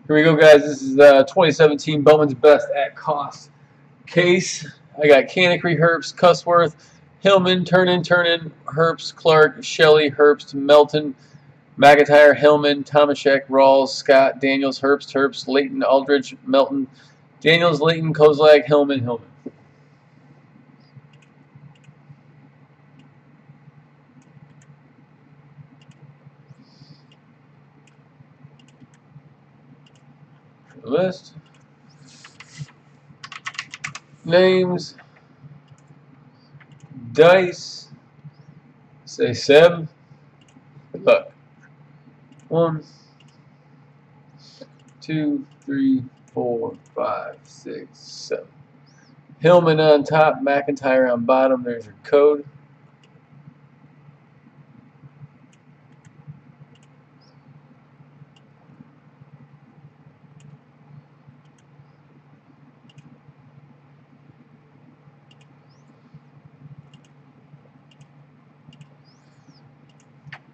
Here we go, guys. This is 2017 Bowman's Best at Cost case. I got Canacry, Herbst, Cusworth, Hillman, Turnin, Herbst, Clark, Shelley, Herbst, Melton, McIntyre, Hillman, Tomaszek, Rawls, Scott, Daniels, Herbst, Layton, Aldridge, Melton, Daniels, Layton, Kozlak, Hillman. List. Names. Dice. Say 7. Good luck. 1, 2, 3, 4, 5, 6, 7. Hillman on top, McIntyre on bottom. There's your code.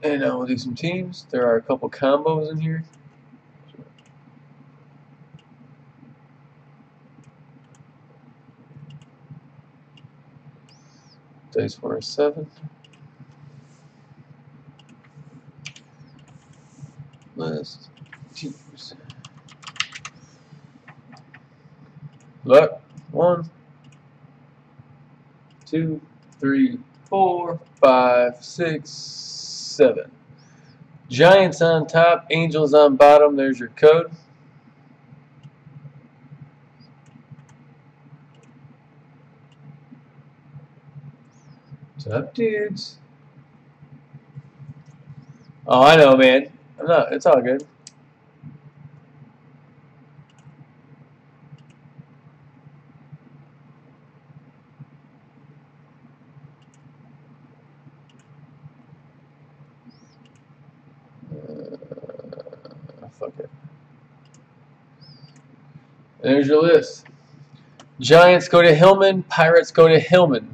And now we'll do some teams. There are a couple combos in here. Dice for a 7. List. Teams. Luck. 1, 2, 3, 4, 5, 6, 7. Giants on top, Angels on bottom. There's your code. What's up, dudes? Oh, I know, man. I'm not. It's all good. Fuck it. There's your list. Giants go to Hillman. Pirates go to Hillman.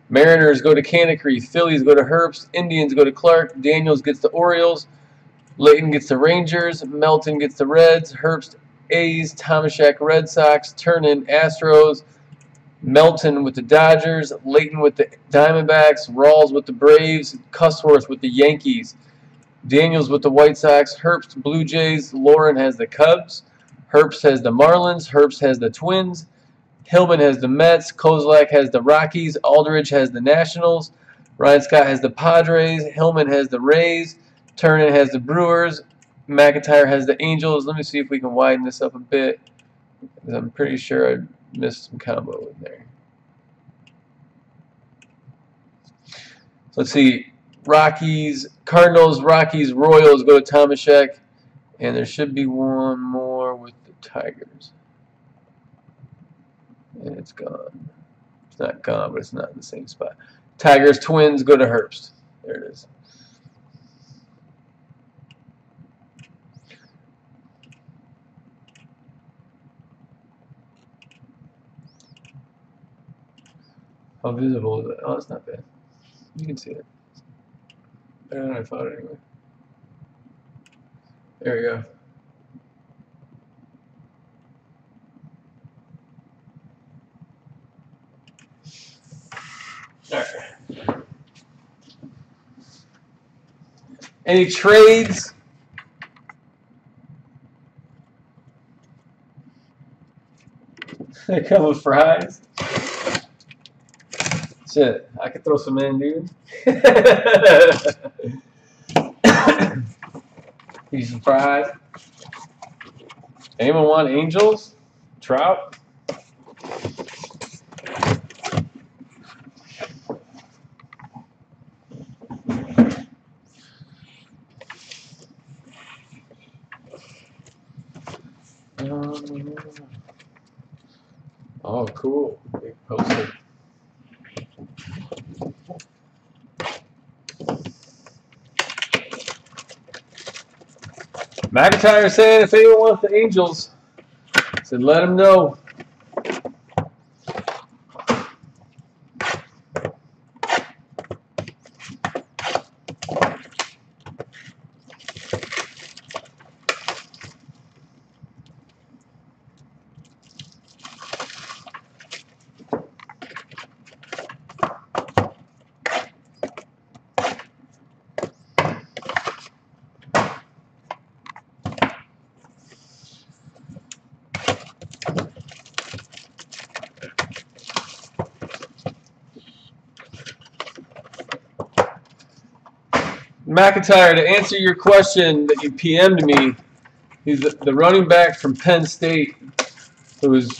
Mariners go to Canacry. Phillies go to Herbst. Indians go to Clark. Daniels gets the Orioles. Layton gets the Rangers. Melton gets the Reds. Herbst A's. Tomaszek Red Sox. Turnin Astros. Melton with the Dodgers. Layton with the Diamondbacks. Rawls with the Braves. Cusworth with the Yankees. Daniels with the White Sox. Herbst Blue Jays. Lauren has the Cubs. Herbst has the Marlins. Herbst has the Twins. Hillman has the Mets. Kozlak has the Rockies. Aldridge has the Nationals. Ryan Scott has the Padres. Hillman has the Rays. Turnin has the Brewers. McIntyre has the Angels. Let me see if we can widen this up a bit, because I'm pretty sure I missed some combo in there. So let's see. Rockies, Cardinals, Rockies, Royals go to Tomaszek. And there should be one more with the Tigers. And it's gone. It's not gone, but it's not in the same spot. Tigers, Twins go to Herbst. There it is. How visible is it? Oh, it's not bad. You can see it. Better than I thought anyway. There we go. Alright. Any trades? They come with fries. Shit, I could throw some in, dude. Eat some fries. Anyone want Angels? Trout? Oh, cool. Big poster. McIntyre saying if anyone wants the Angels, said let him know. McIntyre, to answer your question that you PM'd me, he's the running back from Penn State who was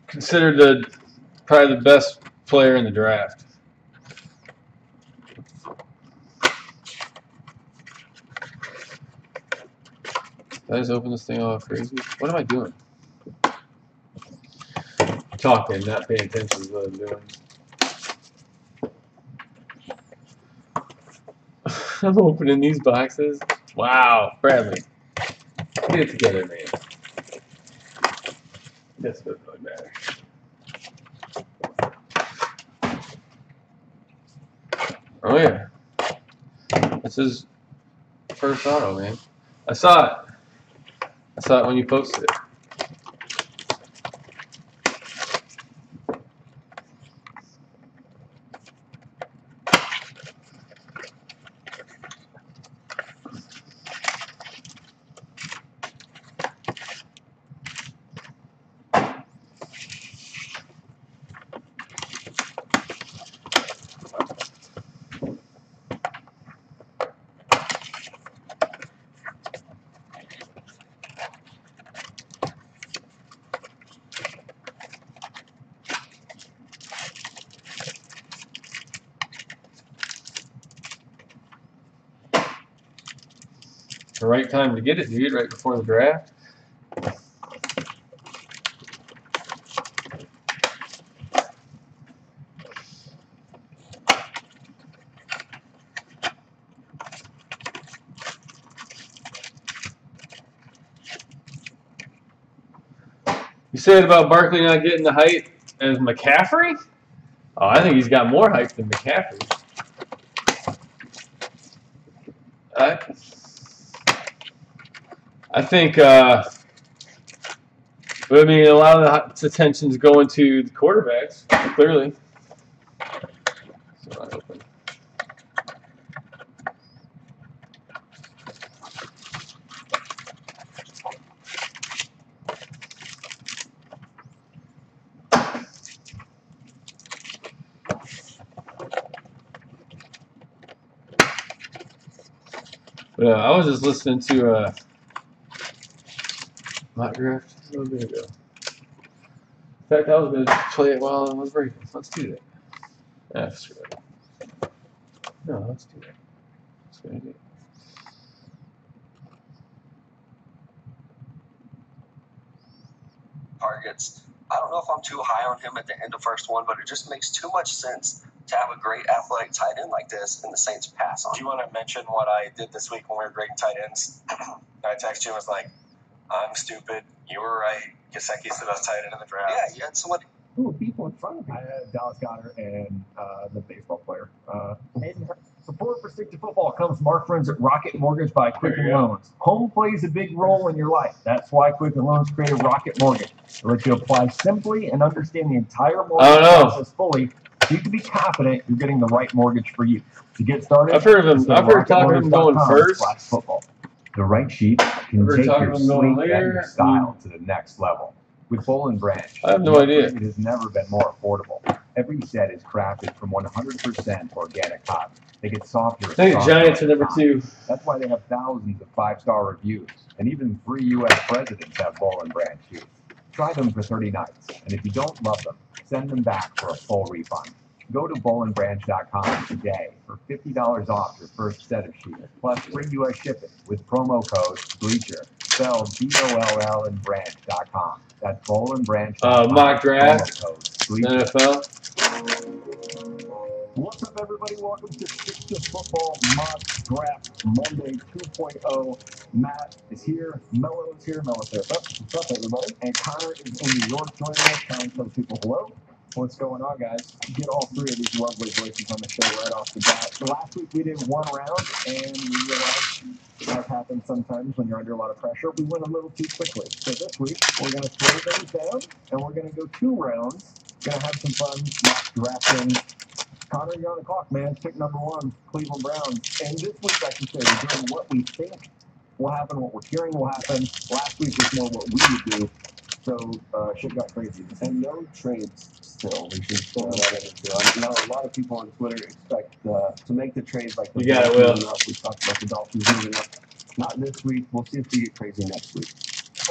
considered probably the best player in the draft. Did I just open this thing all crazy? What am I doing? Talking, not paying attention to what I'm doing. I'm opening these boxes. Wow, Bradley. Get it together, man. This doesn't really matter. Oh, yeah. This is first auto, man. I saw it. I saw it when you posted it. The right time to get it, dude, right before the draft. You said about Barkley not getting the height as McCaffrey? Oh, I think he's got more height than McCaffrey. I think, I mean, a lot of the attention's going to the quarterbacks, clearly. So I open. But, I was just listening to mock draft a little bit ago. In fact, I was going to play it while I was breaking. Let's do that. Ah, screw it. No, let's do that. That's a good idea. Targets. I don't know if I'm too high on him at the end of first one, but it just makes too much sense to have a great athletic tight end like this and the Saints pass on. Do you want to mention what I did this week when we were grading tight ends? I texted you and was like, I'm stupid. You were right. Gesicki's the best tight end in the draft. Yeah, you had somebody. Ooh, people in front of me. I had Dallas Goedert and the baseball player. Support for Stick to Football comes from our friends at Rocket Mortgage by Quicken Loans. Home plays a big role in your life. That's why Quicken Loans created Rocket Mortgage. They let you apply simply and understand the entire mortgage process fully, so you can be confident you're getting the right mortgage for you. To get started, I've heard of him. I've heard talk of him going first. Football. The right sheet can take your sleep and your style to the next level. With Boll & Branch, I have no idea. It has never been more affordable. Every set is crafted from 100% organic cotton. They get softer. I think Giants are number 2. That's why they have thousands of 5-star reviews, and even 3 U.S. presidents have Boll & Branch shoes. Try them for 30 nights, and if you don't love them, send them back for a full refund. Go to bowlandbranch.com today for $50 off your first set of shoes, plus free U.S. shipping with promo code BLEACHER. Spelled BOLL and branch.com. That's bowlandbranch.com. Mock draft, NFL. What's up, everybody? Welcome to Stick to Football Mock Draft Monday 2.0. Matt is here. Mello is here. Mello says, what's up, everybody? And Connor is in New York joining us. Connor, tell people hello. What's going on, guys? Get all 3 of these lovely voices on the show right off the bat. So last week we did 1 round, and we realized that happens sometimes when you're under a lot of pressure. We went a little too quickly. So this week we're going to slow things down, and we're going to go 2 rounds. Going to have some fun mock drafting. Connor, you're on the clock, man. Pick number 1, Cleveland Browns. And this week, I should say, we're doing what we think will happen, what we're hearing will happen. Last week was more what we would do. So So shit got crazy. And no trades still. We should throw that in too. I know a lot of people on Twitter expect to make the trades like the You got it, Bills Will. moving up. We talked about the Dolphins moving up. Not this week. We'll see if we get crazy next week.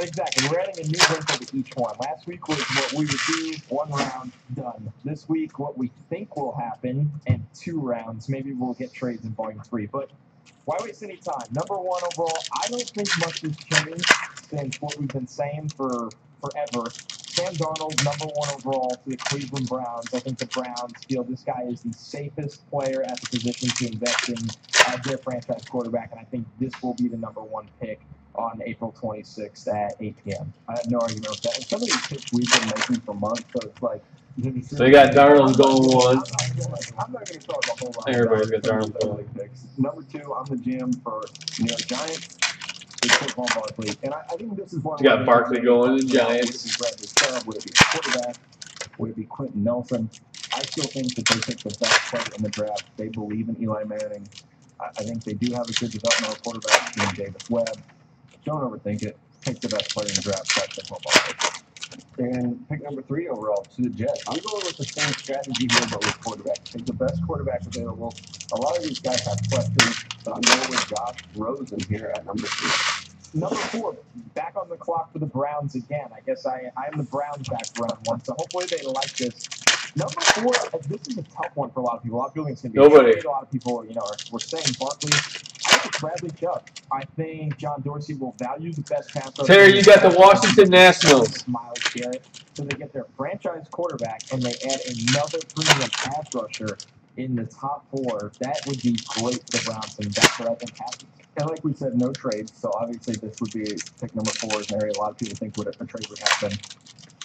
Exactly. We're adding a new wrinkle to each one. Last week was what we would do, 1 round, done. This week, what we think will happen, and 2 rounds. Maybe we'll get trades in volume 3. But why waste any time? Number 1 overall, I don't think much has changed since what we've been saying for forever. Sam Darnold, number 1 overall to the Cleveland Browns. I think the Browns feel this guy is the safest player at the position to invest in as their franchise quarterback, and I think this will be the number 1 pick on April 26th at 8 p.m. I have no argument with that. And some of these picks we've been making for months, so it's like... So you got Darnold going 1. I'm not going to talk a whole lot. Everybody's got Darnold going. Picks. Number 2, I'm the GM for New York Giants. It's Saquon Barkley. And I think this is one... You got Barkley going to the Would Giants. it be Bradley Chubb? Would it be quarterback? Would it be Quentin Nelson? I still think that they pick the best player in the draft. They believe in Eli Manning. I think they do have a good developmental quarterback named Davis Webb. Don't overthink it. Pick the best player in the draft. That's Saquon Barkley. And pick number 3 overall to the Jets. I'm going with the same strategy here, but with quarterback. Take the best quarterback available. A lot of these guys have questions, but I'm going with Josh Rosen here at number 3. Number 4, back on the clock for the Browns again. I guess I'm the Browns back for round 1, so hopefully they like this. Number 4, this is a tough one for a lot of people. A lot of people think it's going to be a trade. A lot of people, we're saying Barkley. I think it's Bradley Chubb. I think John Dorsey will value the best pass rusher. Terry, you got the Washington Nationals. Myles Garrett. So they get their franchise quarterback, and they add another premium pass rusher in the top 4. That would be great for the Browns, and that's what I think happens. And like we said, no trades. So obviously this would be pick number 4 is an area a lot of people think a trade would happen.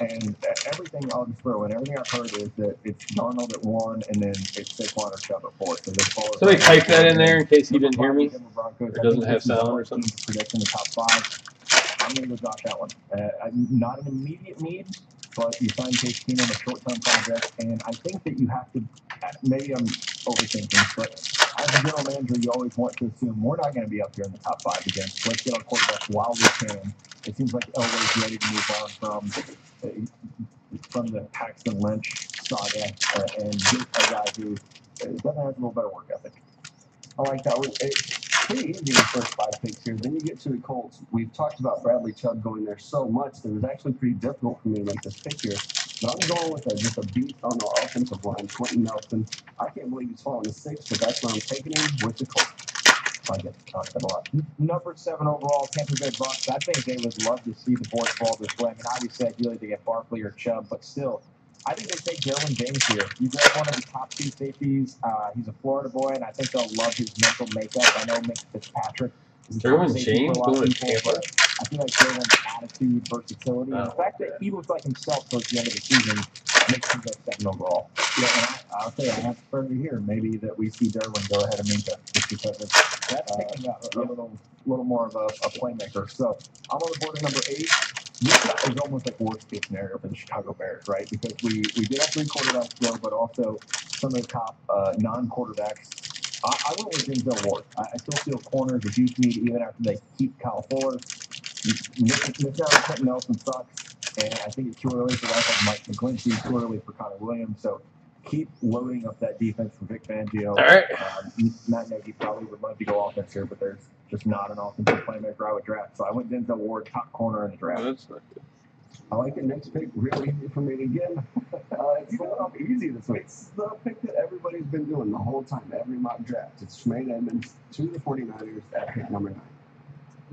And everything I'll just throw in, everything I've heard is that it's Darnold at 1, and then it's Saquon or Chubb at 4. So they follow. Somebody type that in there in case you didn't hear me. Or doesn't have sound or something. Prediction the top 5. I'm going to go Josh Allen. Not an immediate need, but you sign Case Keenum on a short-term project, and I think that you have to. Maybe I'm overthinking, but as a general manager, you always want to assume we're not going to be up here in the top 5 again. Let's get our quarterback while we can. It seems like Elway's ready to move on from the Paxton Lynch saga and get a guy who definitely has a little better work ethic. I like that one. It's pretty easy the first 5 picks here. Then you get to the Colts. We've talked about Bradley Chubb going there so much that it was actually pretty difficult for me to make this pick here. But I'm going with just a beat on the offensive line, Quentin Nelson. I can't believe he's falling to 6, but that's where I'm taking him with the Colts. I get talked a lot. Number 7 overall, Tampa Bay Bucks. I think they would love to see the board fall this way. I mean, obviously, ideally they get Barkley or Chubb, but still, I think they take Derwin James here. You grab one of the top 2 safeties. He's a Florida boy, and I think they'll love his mental makeup. I know Mick Fitzpatrick is Derwin James going to Tampa. I feel like Derwin's attitude, versatility, and the fact that he looks like himself towards the end of the season makes him go 2nd overall. Yeah, and I'll say I have to further here maybe that we see Derwin go ahead of Minka just because that's picking up a little more of a playmaker. So I'm on the board at number 8. This is almost like worst case scenario for the Chicago Bears, right? Because we did have 3 quarterbacks go, but also some of the top non-quarterbacks. I went with Denzel Ward. I still feel corner is a huge need even after they keep Kyle Fuller. Missing out on Quentin Nelson sucks, and I think it's too early for guys like Mike McGlinchey, too early for Connor Williams. So keep loading up that defense for Vic Fangio. All right. Matt Nagy probably would love to go offense here, but there's just not an offensive playmaker I would draft. So I went Denzel Ward, top corner in the draft. That's not good. I like the next pick. Real easy for me to get. It's going off easy this week. It's the pick that everybody's been doing the whole time, every mock draft. It's Tremaine Edmonds to the 49ers at pick number 9.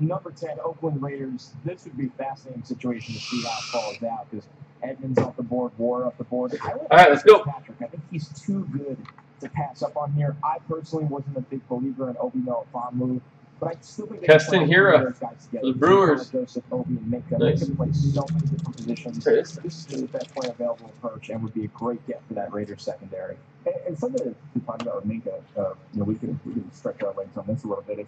Number 10, Oakland Raiders. This would be a fascinating situation to see how it falls out because Edmonds off the board, War off the board. All right, let's go. Patrick, I think he's too good to pass up on here. I personally wasn't a big believer in Obi Melifonwu, but I still think Keston Hira for the Brewers. Joseph, Obi, and Minka. Nice. They can play so many different positions. This is the best player available approach and would be a great get for that Raiders secondary. And something to talk about with Minka, we can stretch our legs on this a little bit.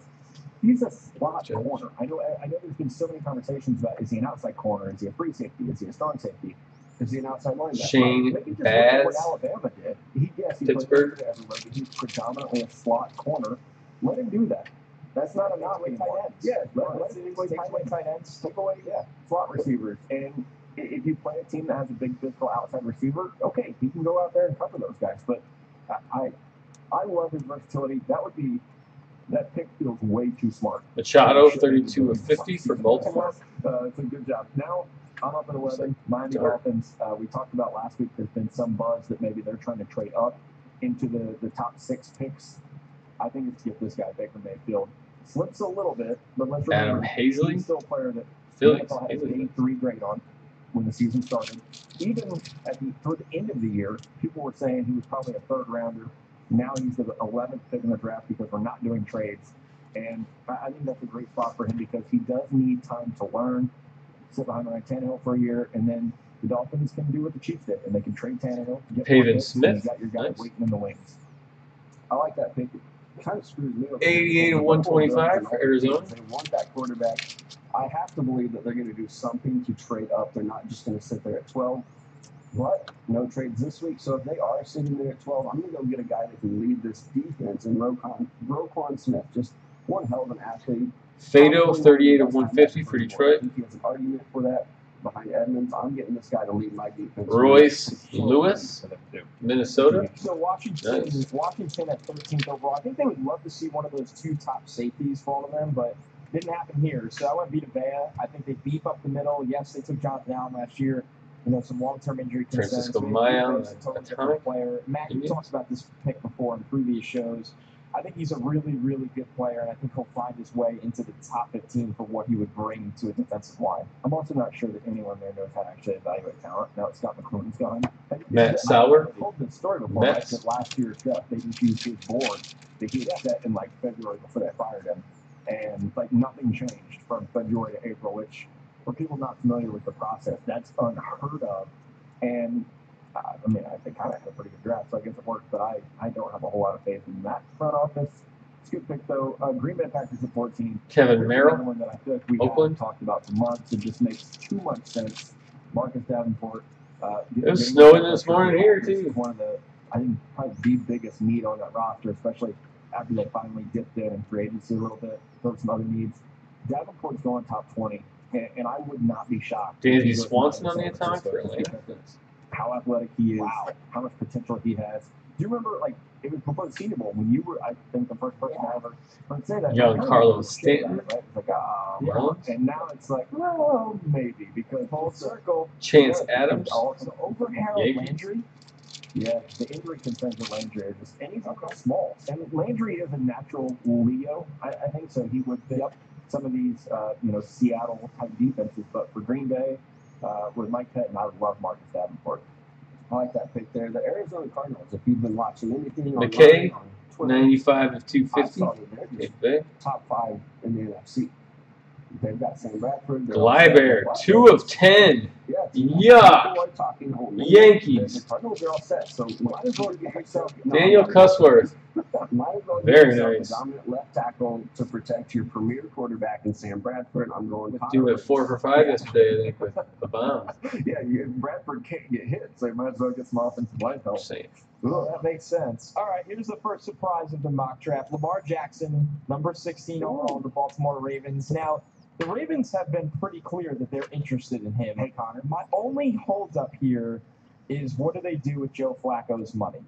He's a slot corner. I know there's been so many conversations about is he an outside corner? Is he a free safety? Is he a strong safety? Is he an outside linebacker? Shane Baz. What Alabama did. He Pittsburgh. played everywhere, but he's predominantly a slot corner. Let him do that. That's not a knock with tight ends. Yeah, let him take away tight ends, take away slot receivers. And if you play a team that has a big physical outside receiver, okay, he can go out there and cover those guys. But I love his versatility. That pick feels way too smart. Machado, 32 of 50 for Baltimore. It's a good job. Now I'm up at 11. Miami Dolphins. We talked about last week. There's been some buzz that maybe they're trying to trade up into the top 6 picks. I think it's to get this guy Baker Mayfield. Slips a little bit, but let's remember, Adam Hazley, he's still a player that Phillies. NFL had an 83 grade on when the season started. Even toward the end of the year, people were saying he was probably a 3rd rounder. Now he's the 11th pick in the draft because we're not doing trades. And I think that's a great spot for him because he does need time to learn, sit behind Ryan Tannehill for a year, and then the Dolphins can do what the Chiefs did, and they can trade Tannehill. Pavin Smith. You got your guy waiting in the wings. I like that pick. It kind of screws me up. 88 of 125 for Arizona. They want that quarterback. I have to believe that they're going to do something to trade up. They're not just going to sit there at 12. But no trades this week. So if they are sitting there at 12, I'm going to go get a guy that can lead this defense in Roquan Smith. Just one hell of an athlete. Fado, 38 of 150 for Detroit. I think he has an argument for that behind Edmonds. I'm getting this guy to lead my defense. Royce Lewis, Minnesota. So Washington at 13th overall. I think they would love to see one of those 2 top safeties fall to them, but didn't happen here. So I went Vita Vea. I think they beef up the middle. Yes, they took Jonathan Allen last year. Some long-term injury concerns. Francisco Maya, totally different player. Matt, you talked about this pick before in previous shows. I think he's a really, really good player, and I think he'll find his way into the top 15 for what he would bring to a defensive line. I'm also not sure that anyone there knows how to actually evaluate talent. Now it's Scott McCloughan's gone. Matt Sauer. I told this story before. I said last year's draft, they just used his board. They did that in February before they fired him, and nothing changed from February to April, which for people not familiar with the process, that's unheard of. And they kind of had a pretty good draft, so I guess it worked, but I don't have a whole lot of faith in that front office. It's a good pick, though. Green Bay Packers at 14. Kevin Merrill, one that I feel like we Oakland. have talked about for months. It just makes too much sense. Marcus Davenport. It was snowing this morning here, too. One of the, I think, probably the biggest need on that roster, especially after they finally dipped in free agency a little bit, filled some other needs. Davenport's going top 20. And I would not be shocked. Davey Swanson on the atomic for Atlanta. How athletic he is, how much potential he has. Do you remember, it was before the Senior Bowl when you were, I think, the first person I ever heard say that. Young Carlos Stanton. Right? It's like, and now it's like, well, maybe, because full circle. Chance Adams. Also over Harold Landry. Yeah, the injury concerns of Landry are just, and he's small. And Landry is a natural Leo, I think, so he would fit some of these, Seattle type defenses. But for Green Bay, with Mike Pettin, I would love Marcus Davenport. I like that pick there. The Arizona Cardinals, if you've been watching anything McKay, on Twitter, 95 of 250. I saw that they're just top 5 in the NFC. They've got Sam Bradford. Glybear, 2 of 10. Yeah. Yankees. The Cardinals are all set, so might as well get yourself. Daniel Cusworth. Very nice. Dominant left tackle to protect your premier quarterback in Sam Bradford. I'm going. Do it 4 for 5 yesterday, I think, with the Bowmans. Yeah, Bradford can't get hit, so you might as well get some offensive line help. Well, that makes sense. All right, here's the first surprise of the mock draft. Lamar Jackson, number 16 overall, the Baltimore Ravens. Now, the Ravens have been pretty clear that they're interested in him. Hey, Connor, my only holdup here is what do they do with Joe Flacco's money?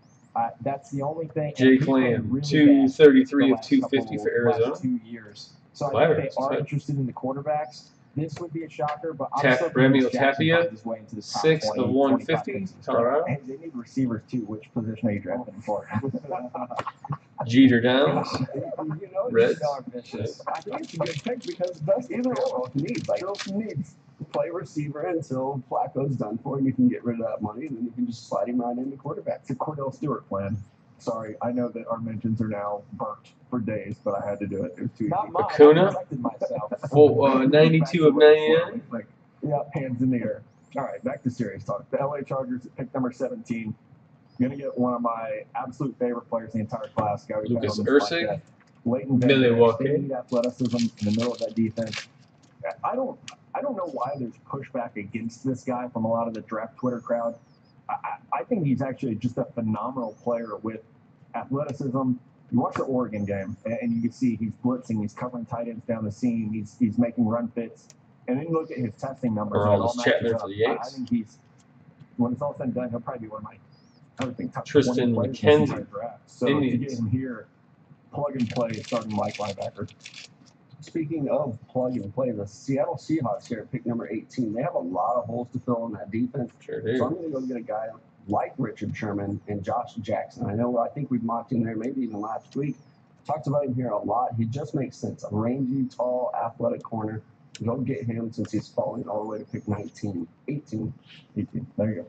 That's the only thing. Jake Lamb, really 233 of 250 for Arizona. 2 years. So I think they are interested in the quarterbacks. This would be a shocker, but I'm still Remio Tapia, 6 of 150, Colorado. Hey, they need receivers too. Which position are you drafting for? Jeter Downs, Reds. I think it's a good pick because that's either or needs. Chilton needs play receiver until Flacco's done for, and you can get rid of that money, and then you can just slide him right into quarterback. It's a Cordell Stewart plan. Sorry, I know that our mentions are now burnt for days, but I had to do it. It was too Not easy. mine. Acuna, I protected myself. 92 of 99. Yeah, hands in the air. All right, back to serious talk. The LA Chargers at pick number 17. Going to get one of my absolute favorite players in the entire class. Guy Lucas Ursig, Leighton Milwaukee. They need athleticism in the middle of that defense. I don't know why there's pushback against this guy from a lot of the draft Twitter crowd. I think he's actually just a phenomenal player with athleticism. You watch the Oregon game, and you can see he's blitzing, he's covering tight ends down the seam, he's making run fits. And then you look at his testing numbers. Or and all it all this chat matches there for up. the I Yanks. think he's, when it's all said and done, he'll probably be one of my, I would think, top Tristan 20 players in this McKenzie, entire draft. So to Indians. get him here, plug and play, starting like linebacker. Speaking of plug and play, the Seattle Seahawks here at pick number 18, they have a lot of holes to fill in that defense. Sure So I'm do. going to go get a guy like Richard Sherman and Josh Jackson. I think we've mocked him there maybe even last week. Talked about him here a lot. He just makes sense. A rangy, tall, athletic corner. Go get him since he's falling all the way to pick 19. 18. There you go.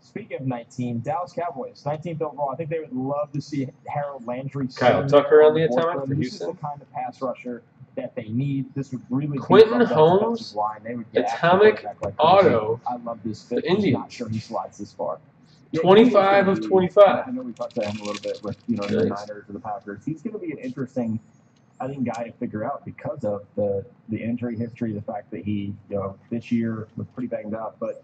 Speaking of 19, Dallas Cowboys, 19th overall. I think they would love to see Harold Landry. Kyle Tucker on the atomic for This is Houston. the kind of pass rusher that they need. This would really Quentin beef up that Holmes, defensive line. They would get atomic after the quarterback like crazy. auto, I love this the fit. I'm Indians. not sure he slides this far. 25 of 25. I know we talked about him a little bit with the Nice. Niners and the Packers. He's going to be an interesting, I think, guy to figure out because of the injury history, the fact that he, this year was pretty banged up, but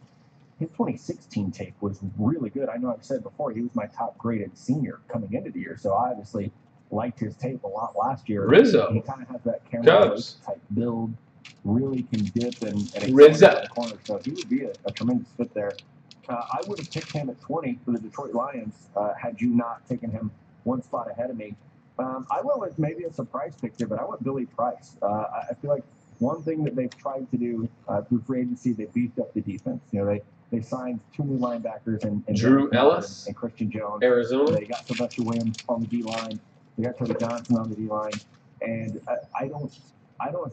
his 2016 tape was really good. I know I've said before he was my top graded senior coming into the year, so I obviously liked his tape a lot last year. Rizzo. He kind of has that Cubs. camera type build, really can dip and Rizzo. accelerate the corner, so he would be a tremendous fit there. I would have picked him at 20 for the Detroit Lions had you not taken him one spot ahead of me. I went with maybe a surprise pick here, but I went Billy Price. I feel like one thing that they've tried to do through free agency, they beefed up the defense. They signed 2 new linebackers and Drew Ellis, and Christian Jones. Arizona. They got Sylvester Williams on the D line. They got Toby Johnson on the D line, and I don't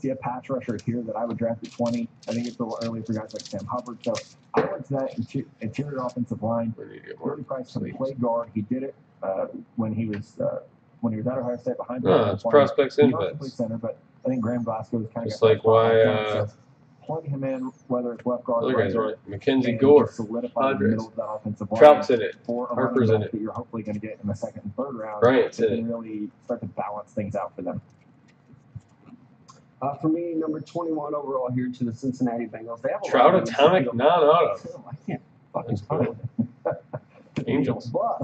see a pass rusher here that I would draft at 20. I think it's a little early for guys like Sam Hubbard. So I went to that interior offensive line. Where do you get more? Billy Price can play guard. He did it when he was at Ohio State behind. No, it's prospects He and also played vets. center, but I think Graham Glasgow was kind of Just like why plug him in, whether it's left guard, other right guys guard, are it. Mackenzie and Gore, just solidify the Padres. middle of that offensive line. Trout's in it. For a Harper's running in back it. that you're hopefully going to get in the second and third round. Bryant's It in can it. really start to balance things out for them. For me, number 21 overall here to the Cincinnati Bengals. They have a Trout lot of atomic non-auto. I can't fucking That's spell it. Angels. But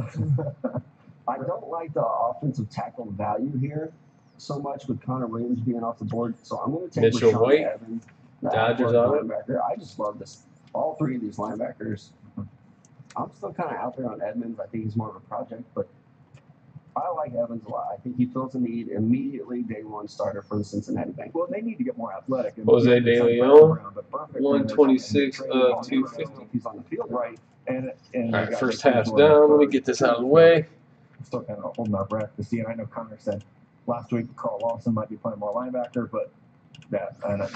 I don't like the offensive tackle value here so much with Connor Williams being off the board. So I'm going to take Mitchell Rashawn White, Evans, the Dodgers athletic on it. linebacker. I just love this. All 3 of these linebackers. I'm still kind of out there on Edmonds. I think he's more of a project, but I like Evans a lot. I think he fills a need immediately, day one starter for the Cincinnati Bengals. Well, they need to get more athletic. And Jose keep De some Leon, around, but perfect. 126 And of trade him. 250. He's on the field, Right. And All you right, got first Nick half's Bosa on down. Let me third. get this out of the way. Still kind of holding our breath to see. And I know Connor said last week Carl Lawson might be playing more linebacker, but that and I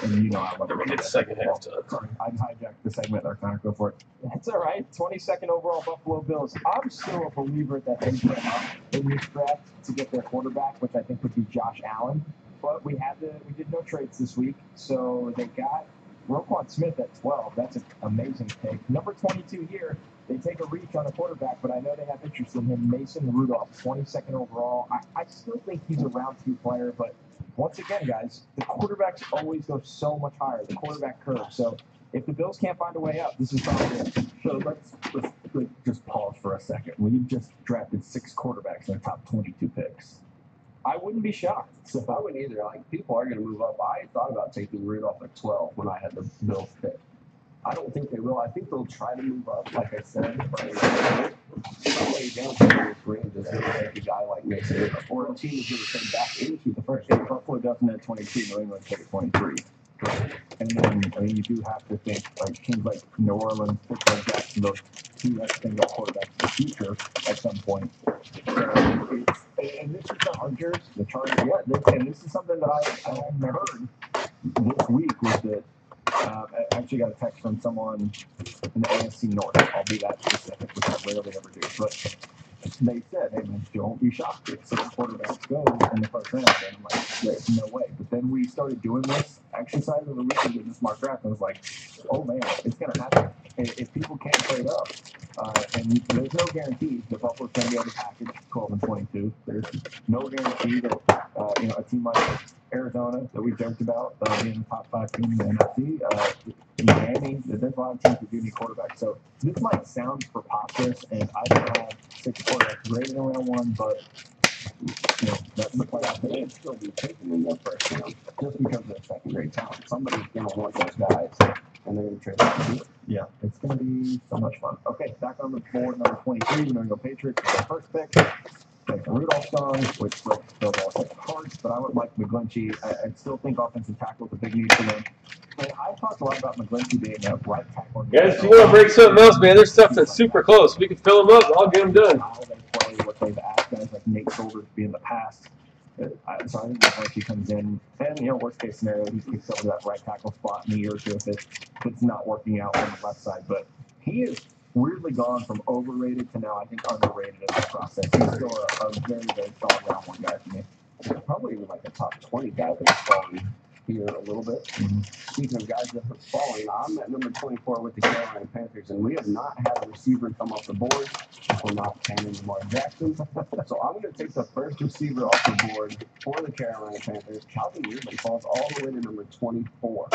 love it. Get the second half done. Sorry, I hijacked the segment there, Connor. Go for it. That's all right. 22nd overall Buffalo Bills. I'm still a believer that they came up in this draft to get their quarterback, which I think would be Josh Allen. But we did no trades this week, so they got Roquan Smith at 12. That's an amazing pick. Number 22 here. They take a reach on a quarterback, but I know they have interest in him. Mason Rudolph, 22nd overall. I still think he's a round 2 player, but once again, guys, the quarterbacks always go so much higher, the quarterback curve. So if the Bills can't find a way up, this is probably it. So let's just pause for a second. We've just drafted 6 quarterbacks in the top 22 picks. I wouldn't be shocked. So if I wouldn't either, like, people are going to move up. I thought about taking Rudolph at 12 when I had the Bills pick. I don't think they will. I think they'll try to move up, like I said. Probably down to this range is going to take a guy like Mason Rudolph. Or a team is going to take back into the first game. Buffalo doesn't have 22, New England take 23. And then, you do have to think, like, teams like New Orleans, Pittsburgh, Jacksonville, 2 extended quarterbacks in the future at some point. So and this is the Chargers, and this is something that I heard this week was that I actually got a text from someone in the AFC North. I'll be that specific, which I rarely ever do. But they said, hey, man, don't be shocked if 6 quarterbacks go in the first round. And I'm like, there's no way. But then we started doing this exercise of the week and getting this mock draft. And I was like, oh, man, it's going to happen. If people can't trade up, and there's no guarantee that Buffalo's going to be able to package 12 and 22. There's no guarantee that a team like Arizona that we joked about being the top 5 team in the NFC, Miami, there's a lot of teams that do need quarterbacks. So this might sound preposterous, and I don't have 6 quarterbacks graded in round 1, but That's the playoff. They would still be taken in their first round just because of their second-grade talent. Somebody's going to want those guys, and they're going to trade them. Yeah, it's going to be so much fun. Okay, back on the board, number 23, the New England Patriots. Their first pick. Like the Rudolph song, which still like hearts, but I would like McGlinchey. I still think offensive tackle is a big need for them. And I've talked a lot about McGlinchey being a right tackle. Guys, if you want to break something else, man, there's stuff that's super close. We can fill them up. I'll get them done. How they play, what they've asked guys like Nate Solder to be in the past. So I think McGlinchey comes in, and worst case scenario, he kicks over that right tackle spot in a year or two if it's not working out on the left side. But he is weirdly gone from overrated to now I think underrated in the process. He's still a very, very solid round one guy for me. Probably even like a top 20 guy that's falling here a little bit. Speaking of guys that are falling, I'm at number 24 with the Carolina Panthers, and we have not had a receiver come off the board if we're not counting Lamar Jackson. So I'm going to take the first receiver off the board for the Carolina Panthers. Calvin Ridley falls all the way to number 24.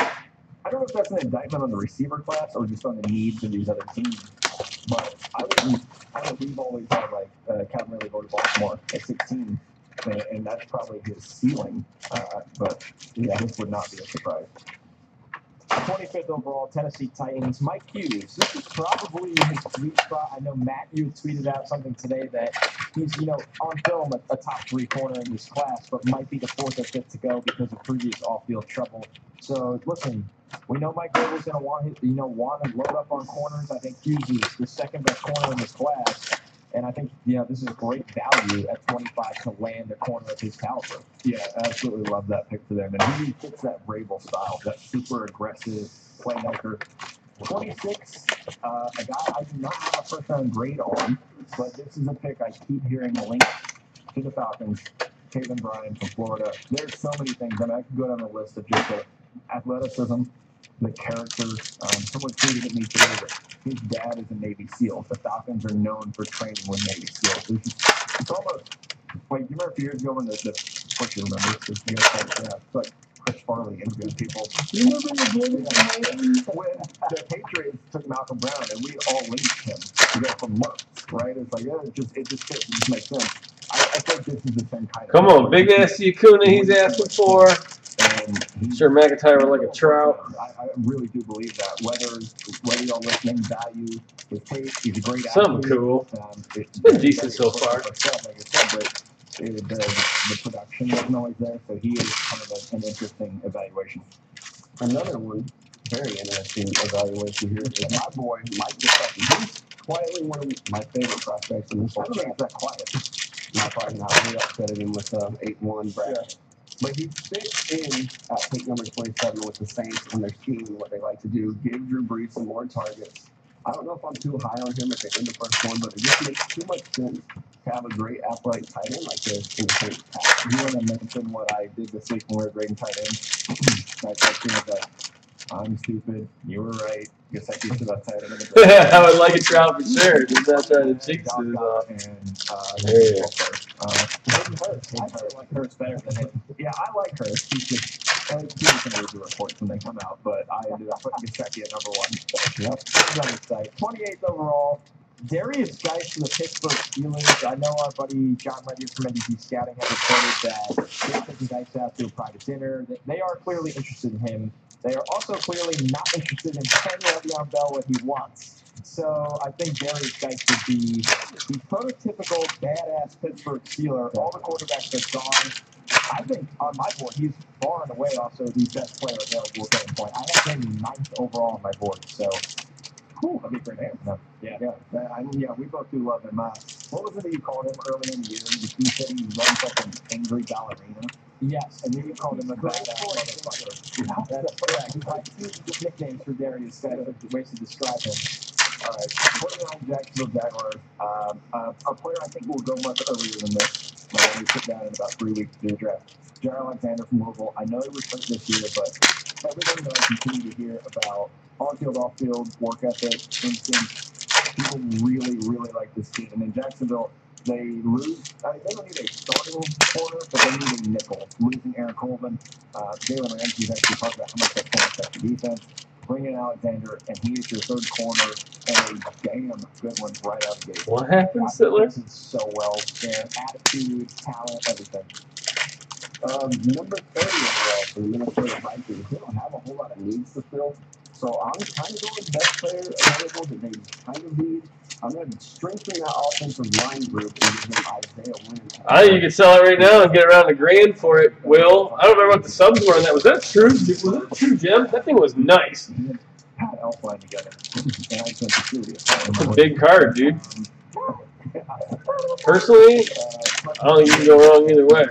I don't know if that's an indictment on the receiver class or just on the needs of these other teams. But we've always had Calvin Ridley go to Baltimore at 16, and that's probably his ceiling. But yeah, this would not be a surprise. 25th overall, Tennessee Titans, Mike Hughes. This is probably his sweet spot. I know Matt, you tweeted out something today that he's, on film a top 3 corner in this class, but might be the 4th or 5th to go because of previous off-field trouble. So listen, we know Mike Vrabel's going to want to load up on corners. I think Hughes is the second best corner in this class. And I think, this is a great value at 25 to land a corner of his caliber. Yeah, absolutely love that pick for them. And he fits that Vrabel style, that super aggressive playmaker. 26, a guy I do not have a first-round grade on, but this is a pick I keep hearing the link to the Falcons. Taven Bryan from Florida. There's so many things. I mean, I could go down the list of just the athleticism, the character. Someone tweeted at me today that his dad is a Navy SEAL. The Falcons are known for training with Navy SEAls. It's almost like, you remember a few years ago when of course you remember, it's like Chris Farley interviewing people. You remember the game when the Patriots took Malcolm Brown and we all linked him to go from Mertz, right? It's like, it just fits. It just makes sense. I think this is the same kind of. Come on, big ass Acuna he's asking for. And Sure, McIntyre like a trout. I really do believe that. Whether y'all listening value his tape, he's a great Something athlete. cool. It's been decent so far. Like I said, but the production wasn't always there, so he is kind of an interesting evaluation. Another one, very interesting evaluation here is my boy Mike Gesicki. He's quietly one of my favorite prospects in this whole draft. That quiet. Not probably not. We upset him with 8-1 bracket. Yeah. But he fits in at pick number 27 with the Saints and their scheme and what they like to do. Give Drew Brees some more targets. I don't know if I'm too high on him at the end of the first one, but it just makes too much sense to have a great athletic tight end like this in the Saints pack. You want to mention what I did this week when we were grading tight ends? I texted that I'm stupid. You were right. Gesicki should have tight end. I would like a trout for sure. Just not trying to jinx it. I actually like Hurts better than him. Yeah, I like Hurts. He's just, he's going to read the reports when they come out, but I ended up putting Gesicki at number 1. Yep. He's on his site. 28th overall. Darius Geis to the Pittsburgh Steelers. I know our buddy John Ledyard from NBC Scouting had reported that they're taking Geis out to a private dinner. They are clearly interested in him. They are also clearly not interested in paying Le'Veon Bell what he wants. So I think Darius Geis would be the prototypical badass Pittsburgh Steeler. All the quarterbacks are gone. I think on my board, he's far and away also the best player available at any point. I have him 9th overall on my board. So, that'd be a great answer. Yeah, we both do love him. What was it that you called him early in the year? You said he runs like an angry ballerina. Yes, and you called him a badass motherfucker. That's correct. He's like 2 nicknames for Darius Geis, ways to describe him. All right, 49 Jacksonville Jaguars. A player I think will go much earlier than this. We sit down in about 3 weeks to do the draft. Jair Alexander from Louisville. I know he was hurt this year, but everything that I continue to hear about on-field, off-field, work ethic, instinct, people really, really like this team. And in Jacksonville, they lose. They don't need a starting corner, but they need a nickel. Losing Aaron Colvin, Jalen Ramsey's actually talked about how much that corner affects the defense. bring in Alexander, and he is your third corner, and a damn good one right out of the gate. What happened, I Sittler? think so well there. Attitude, talent, everything. Number 30 overall for the Minnesota Vikings. They don't have a whole lot of needs to fill, so I'm kind of going best player available that they kind of need. I'm going to strengthen that offensive line group and give them Isaiah Wynn. I think you could sell it right now and get around $1,000 for it, Will. I don't remember what the subs were on that. Was that true? Was that true, Jim? That thing was nice. Pat Elfline together. And I think serious. It's a big card, dude. Personally, I don't think you can go wrong either way.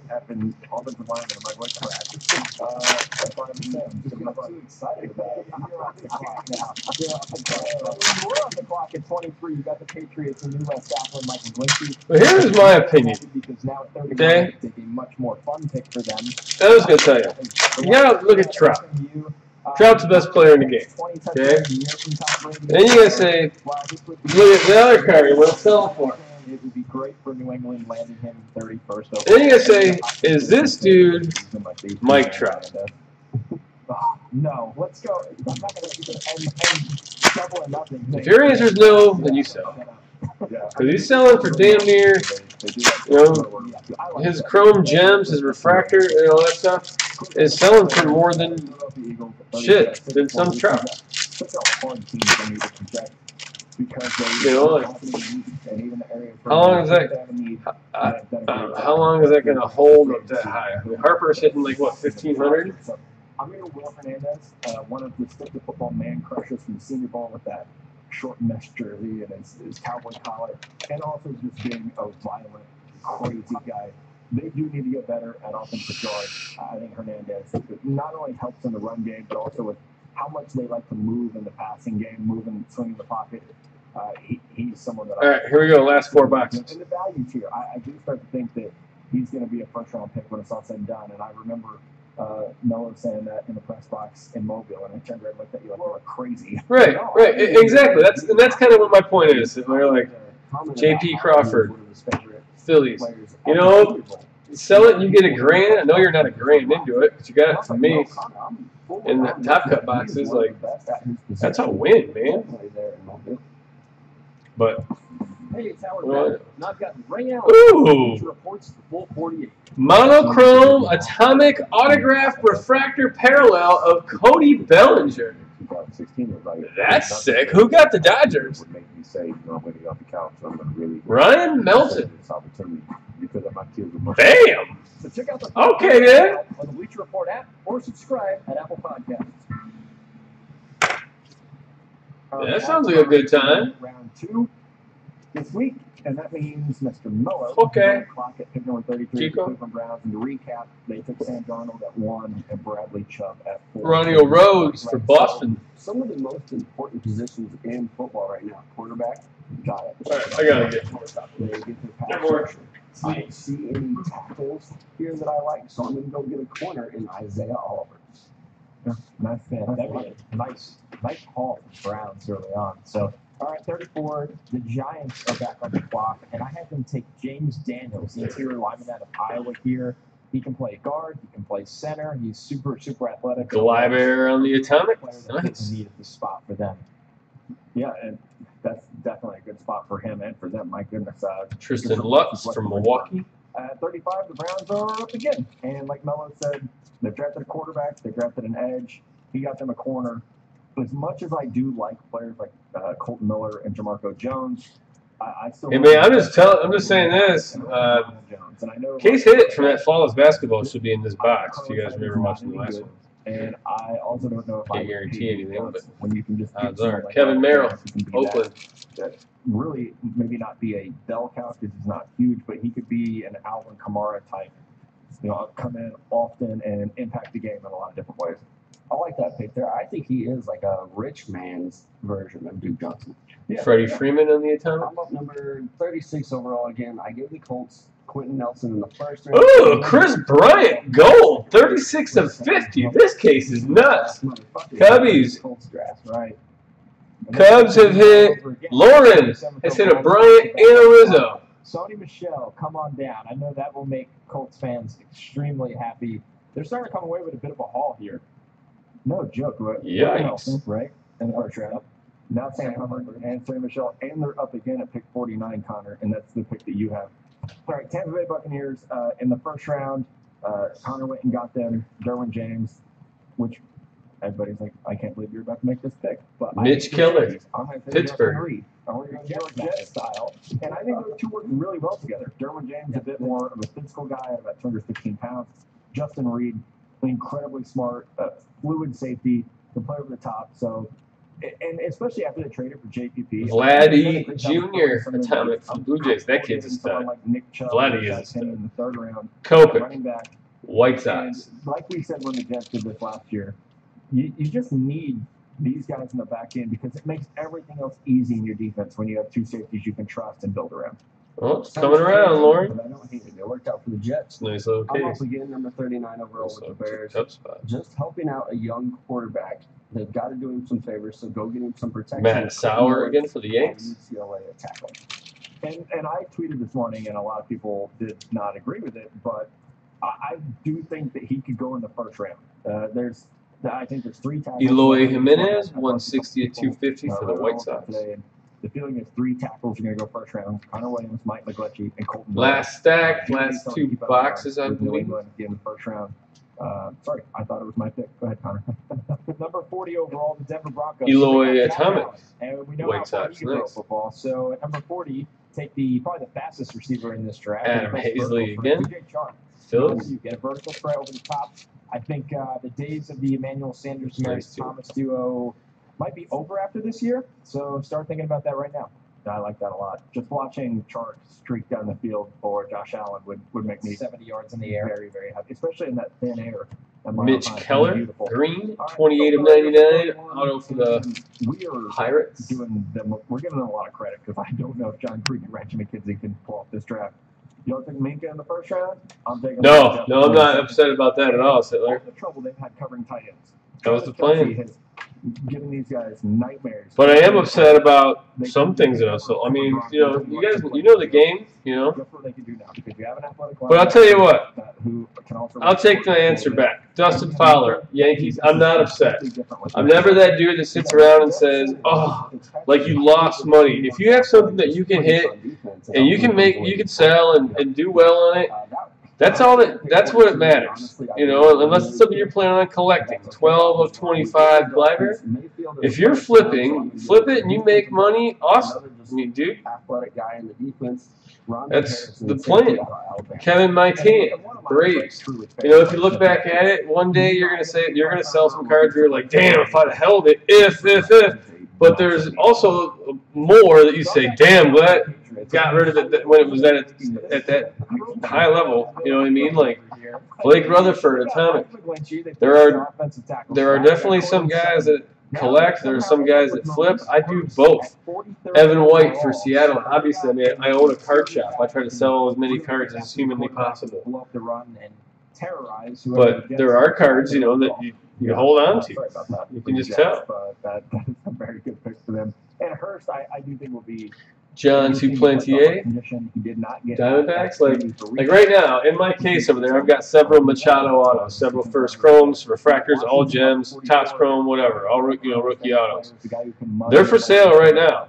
Happened offensive lineman. I'm like, what crap? That's why I'm too excited about it. You're on the clock now. You're on the clock. We're on the clock at 23. You got the Patriots and new West Stafford, Michael Glinky. But here's my opinion. Because now at 31, Okay. it's a much more fun pick for them. I was going to tell you. You got to look at Trout. Trout's the best player in the game. Okay? Then you got to say, look at the other card. What it's selling for. It would be great for New England landing him 31st. Then you got to say, is this dude Mike Trout? No, let's go. I'm not going to keep it and double or nothing. If your answer is no, then you sell. Because he's selling for damn near, you know, his chrome gems, his refractor, and all that stuff is selling for more than shit than some Trouts. Such a hard team for me to project because they, You know, like, and even the area how long is that? How long is that going to hold up that high? I mean, Harper's hitting like what, 1,500? I'm going to Will Hernandez, one of the stick to football man crushers from the Senior Bowl with that short mesh jersey and his cowboy collar, and also just being a violent, crazy guy. They do need to get better at offensive guard. I think Hernandez not only helps in the run game, but also with how much they like to move in the passing game, move and swing in the pocket. He's someone that. All right, here we go. Last 4 boxes. And the value's here. I do start to think that he's going to be a first-round pick when it's all said and done. And I remember Melo saying that in the press box in Mobile, and I turned around and looked at you like you were crazy. Right, right, exactly. That's kind of what my point is. We're like J.P. Crawford, Phillies. You know, sell it, and you get $1,000. I know you're not $1,000 into it, but you got it from me. In the top cut boxes, like that's a win, man. But Hey, it's Howard What? Bennett, and I've got Ray Allen. Ooh. Which reports the full 48. monochrome atomic autograph refractor parallel of Cody Bellinger. 2016 was like, That's sick. Who got the Dodgers? would make me say, you know, I'm going to get off the couch. I'm going to really Ryan Melton. this opportunity because of my kids. Are Bam. So check out the Okay, then. on the Bleacher Report app or subscribe at Apple Podcasts. That sounds like a good time. Round 2 this week, and that means Mr. Miller. Okay. Clock at pick number 33 for Chico. Cleveland Browns. And to recap, they took Sam Darnold at 1 and Bradley Chubb at 4. Ronnie Rhodes for Boston. some of the most important positions in football right now. Quarterback, got it. All right, I gotta get more. They get the pass Get more. rush. I don't see any tackles here that I like, so I'm going to go get a corner in Isaiah Oliver. Nice fan. That'd be a nice haul for Browns early on. So, all right, 34. The Giants are back on the clock, and I had them take James Daniels, the interior lineman out of Iowa here. He can play guard. He can play center. He's super athletic. Glider on the atomic. Player that Nice. needed the spot for them. Yeah, and that's definitely a good spot for him and for them. My goodness. Tristan Lutz from Milwaukee. At 35, the Browns are up again. And like Melo said, they drafted a quarterback, they drafted an edge. He got them a corner. As much as I do like players like Colton Miller and Jamarco Jones, I still. Hey man, I'm just saying this. Jones, and I know Case Hit from that Flawless Basketball should be in this box. If you guys remember watching the last one. And I also don't know if I Can't would guarantee pay anything, but when you can just get odds are. someone like Kevin Merrill, who can be that- Oakland. really maybe not be a bell cow because he's not huge, but he could be an Alvin Kamara type. You know, come in often and impact the game in a lot of different ways. I like that pick there. I think he is like a rich man's version of Duke Johnson. Yeah. Freddie Freeman on the atomic. I'm up number 36 overall again. I gave the Colts Quentin Nelson in the first round. Ooh, Chris Bryant, gold, 36 of 50. This case is nuts. Cubbies. Colts draft, right? Cubs have hit Lauren has hit a Bryant and a Rizzo. Sony Michel, come on down. I know that will make Colts fans extremely happy. They're starting to come away with a bit of a haul here. No joke. Yikes. Nelson, right? In the first round. Now Sam Hubbard and Sonny Michel, and they're up again at pick 49, Connor, and that's the pick that you have. All right, Tampa Bay Buccaneers in the first round. Connor went and got them Derwin James, which everybody's like, I can't believe you're about to make this pick. But Mitch Keller, I'm going to say Pittsburgh. Justin Reed. I want to go Jet style, and I think those two work really well together. Derwin James a bit more of a physical guy at about 215 pounds. Justin Reed, incredibly smart, fluid safety, can play over the top. So. And especially after they traded for JPP. Vladdy Jr. Atomic from Blue Jays. That kid's a stud. Like Nick Chubb, Vladdy is a stud. in the third round. Kopech, Running back. White Sox. And like we said when the Jets did this last year, you just need these guys in the back end because it makes everything else easy in your defense when you have two safeties you can trust and build around. Oh, it's coming around, Lauren. But I don't hate it. It worked out for the Jets. Nice little I'm case. also getting number 39 overall Also, with the Bears. tough spot. Just helping out a young quarterback. They've got to do him some favors, so go get him some protection. Matt Sauer again for the Yanks. UCLA at tackle. And I tweeted this morning, and a lot of people did not agree with it, but I do think that he could go in the first round. I think there's 3 tackles. Eloy Jimenez, 160 at 250 for the White Sox. Today, and the feeling is 3 tackles are going to go first round. Connor Williams, Mike McGlinchey, and Colton. Last stack, last 2 boxes, I New believe. England in the first round. Sorry, I thought it was my pick. Go ahead, Connor. Number 40 overall, the Denver Broncos. Eloy Atomic. And we know White how far Sox, he can throw nice. football. So at number 40, take probably the fastest receiver in this draft. Adam Chris Hazley Burkle again. for DJ Chark. Phillies. You get a vertical threat over the top. I think the days of the Emmanuel Sanders and Nice, too. Thomas duo might be over after this year. So start thinking about that right now. I like that a lot. Just watching Chark streak down the field for Josh Allen would make me 70 yards in the air. very, very happy, especially in that thin air. Mitch Keller, Beautiful. green, 28 of 99, auto for the We are Pirates. doing them. We're giving them a lot of credit because I don't know if John Creek and Reggie McKenzie can pull off this draft. You don't think Minka in the first round? I'm taking. No, I'm not upset about that at all, Sittler. All the trouble they've had covering tight ends. That was the plan. Has given these guys nightmares. But I am upset about some things that also. I mean, you guys, the game, That's what they can do now because you have an athletic. But I'll tell you what, who can also I'll take my answer back. Dustin Fowler, Yankees. I'm not upset. I'm never that dude that sits around and says, "Oh, like you lost money." If you have something that you can hit and you can sell and do well on it, that's what it matters. Unless it's something you're planning on collecting. 12 of 25 glider. If you're flipping, flip it and you make money, awesome. I mean, dude, athletic guy in the defense. that's the plan. Kevin Maitan, Braves. If you look back at it, one day you're gonna sell some cards where you're like, damn, if I'd have held it, if. But there's also more that you say, damn, glad got rid of it when it was at that high level. You know what I mean? Like Blake Rutherford, Atomic. There are definitely some guys that collect. There are some guys that flip. I do both. Evan White for Seattle. Obviously, I mean, I own a card shop. I try to sell as many cards as humanly possible. But there are cards, that you hold on to. You can just tell. That is a very good pick for them. And Hurst, I do think will be. John Suplantier, Diamondbacks, like right now, in my case over there, I've got several Machado autos, several first chromes, refractors, all gems, Topps chrome, whatever, all rookie autos. They're for sale right now,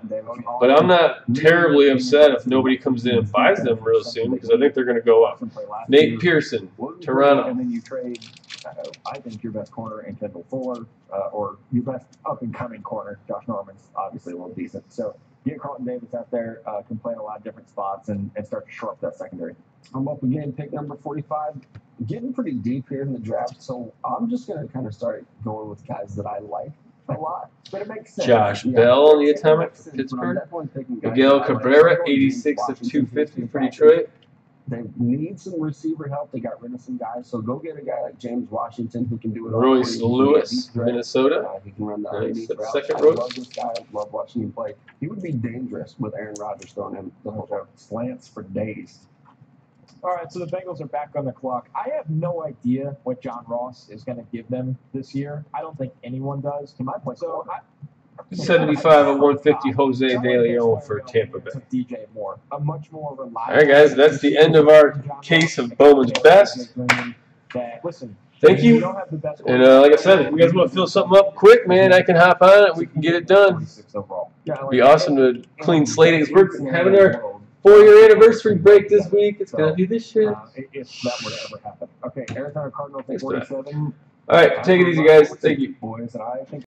but I'm not terribly upset if nobody comes in and buys them real soon because I think they're going to go up. Nate Pearson, Toronto. And then you trade, I think, your best corner in Kendall Fuller, or your best up-and-coming corner. Josh Norman's obviously a little decent. So get Carlton Davis out there, can play in a lot of different spots and start to shore up that secondary. I'm up again, pick number 45. Getting pretty deep here in the draft, so I'm just going to kind of start going with guys that I like a lot. But it makes sense. Josh Bell on the Atomic for Pittsburgh. Miguel Cabrera, 86 of 250 for Detroit. They need some receiver help. They got rid of some guys, so go get a guy like James Washington who can do it all. Royce Lewis, Minnesota. He can run the Nice. underneath route. Second I row. love this guy. I love watching him play. He would be dangerous with Aaron Rodgers throwing him the whole time. Slants for days. All right, so the Bengals are back on the clock. I have no idea what John Ross is going to give them this year. I don't think anyone does. He might play So 75 of 150 Jose De Leon for Tampa Bay. DJ Moore, a much more reliable. All right, guys, that's the end of our case of Bowman's best. Listen, Thank You you. don't have the best And like I said, if you guys want to fill something up quick, man, I can hop on it. We can get it done. 46 overall. Yeah, It'd be awesome to clean slate. We're having our 4-year anniversary break this week. It's going to be this shit. If that were to ever happen. Okay, Arizona Cardinals Thanks for that. 47. All right, take it easy, guys. Thank you. Boys, and I think